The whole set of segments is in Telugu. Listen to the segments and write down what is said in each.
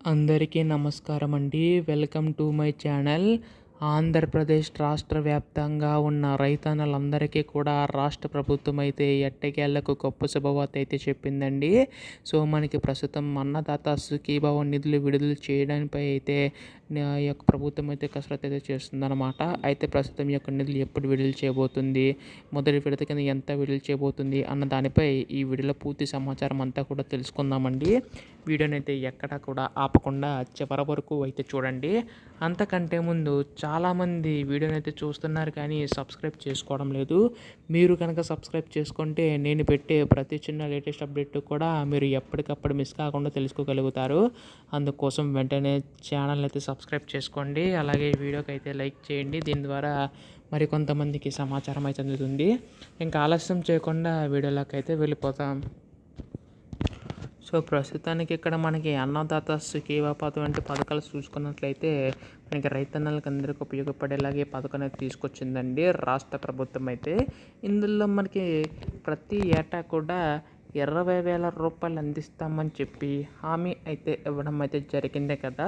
అందరికీ నమస్కారం అండి. Welcome to my channel. Andhra Pradesh రాష్ట్ర వ్యాప్తంగా ఉన్న రైతన్నలందరికీ కూడా రాష్ట్ర ప్రభుత్వం అయితే ఎట్టకేలకు గొప్ప శుభవార్త అయితే చెప్పిందండి. సో మనకి ప్రస్తుతం అన్నదాత సుఖీభవ నిధులు విడుదల చేయడంపై అయితే ఈ యొక్క ప్రభుత్వం అయితే కసరత్తు అయితే చేస్తుందన్నమాట. అయితే ప్రస్తుతం ఈ యొక్క నిధులు ఎప్పుడు విడుదల చేయబోతుంది, మొదటి విడత కింద ఎంత విడుదల చేయబోతుంది అన్న దానిపై ఈ వీడియోలో పూర్తి సమాచారం అంతా కూడా తెలుసుకుందామండి. వీడియోని అయితే ఎక్కడా కూడా ఆపకుండా చివరి వరకు అయితే చూడండి. అంతకంటే ముందు చాలామంది వీడియోని అయితే చూస్తున్నారు కానీ సబ్స్క్రైబ్ చేసుకోవడం లేదు. మీరు కనుక సబ్స్క్రైబ్ చేసుకుంటే నేను పెట్టే ప్రతి చిన్న లేటెస్ట్ అప్డేట్ కూడా మీరు ఎప్పటికప్పుడు మిస్ కాకుండా తెలుసుకోగలుగుతారు. అందుకోసం వెంటనే ఛానల్ అయితే సబ్స్క్రైబ్ చేసుకోండి. అలాగే వీడియోకి అయితే లైక్ చేయండి. దీని ద్వారా మరికొంతమందికి సమాచారం అయితే అందుతుంది. ఇంకా ఆలస్యం చేయకుండా వీడియోలోకి అయితే వెళ్ళిపోతాం. సో ప్రస్తుతానికి ఇక్కడ మనకి అన్నదాత సుఖీభవ పథకం వంటి పథకాలు చూసుకున్నట్లయితే మనకి రైతన్నలకు అందరికీ ఉపయోగపడేలాగే పథకం అయితే తీసుకొచ్చిందండి రాష్ట్ర ప్రభుత్వం అయితే. ఇందులో మనకి ప్రతి ఏటా కూడా 20,000 రూపాయలు అందిస్తామని చెప్పి హామీ అయితే ఇవ్వడం అయితే జరిగిందే కదా.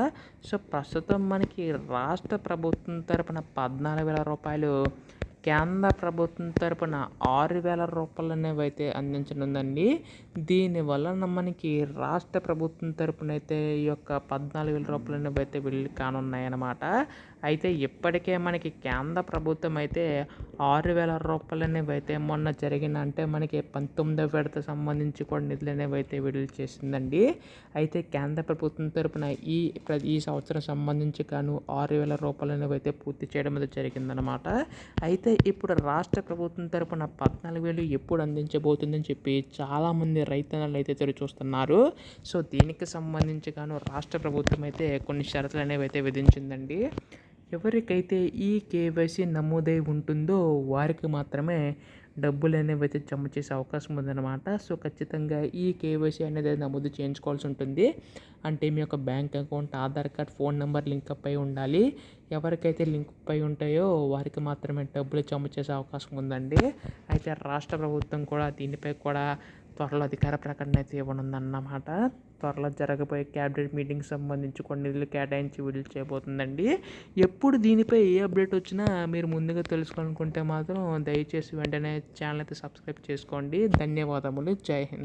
సో ప్రస్తుతం మనకి రాష్ట్ర ప్రభుత్వం తరపున 14,000 రూపాయలు, కేంద్ర ప్రభుత్వం తరపున 6,000 రూపాయలు అనేవి అయితే అందించనుందండి. దీనివలన మనకి రాష్ట్ర ప్రభుత్వం తరపున అయితే ఈ యొక్క 14,000 రూపాయలు అనేవి అయితే వెళ్ళి కానున్నాయన్నమాట. అయితే ఇప్పటికే మనకి కేంద్ర ప్రభుత్వం అయితే 6,000 రూపాయలు అనేవి అయితే మొన్న జరిగిన అంటే మనకి 19వ విడత సంబంధించి కూడా నిధులు అనేవి అయితే విడుదల చేసిందండి. అయితే కేంద్ర ప్రభుత్వం తరపున ఈ సంవత్సరం సంబంధించి గాను 6,000 రూపాయలు అనేవి అయితే పూర్తి చేయడం అయితే జరిగిందనమాట. అయితే ఇప్పుడు రాష్ట్ర ప్రభుత్వం తరపున 14,000 ఎప్పుడు అందించబోతుందని చెప్పి చాలామంది రైతన్నలు అయితే ఎదురు చూస్తున్నారు. సో దీనికి సంబంధించి గాను రాష్ట్ర ప్రభుత్వం అయితే కొన్ని షరతులు అనేవి అయితే విధించిందండి. ఎవరికైతే ఈ కేవైసీ నమోదై ఉంటుందో వారికి మాత్రమే డబ్బులు అనేవి అయితే జమ చేసే అవకాశం ఉందన్నమాట. సో ఖచ్చితంగా ఈ కేవైసీ అనేది నమోదు చేయించుకోవాల్సి ఉంటుంది. అంటే మీ యొక్క bank account, Aadhaar card, phone number link అయి ఉండాలి. ఎవరికైతే లింక్ అయి ఉంటాయో వారికి మాత్రమే డబ్బులు జమ చేసే అవకాశం ఉందండి. అయితే రాష్ట్ర ప్రభుత్వం కూడా దీనిపై కూడా త్వరలో అధికార ప్రకటన అయితే ఇవ్వనుందన్నమాట. త్వరలో జరగబోయే క్యాబినెట్ మీటింగ్ సంబంధించి కొన్ని నిధులు కేటాయించి విడుదల చేయబోతుందండి. ఎప్పుడు దీనిపై ఏ అప్డేట్ వచ్చినా మీరు ముందుగా తెలుసుకోవాలనుకుంటే మాత్రం దయచేసి వెంటనే ఛానల్ అయితే సబ్స్క్రైబ్ చేసుకోండి. ధన్యవాదములు. జై హింద్.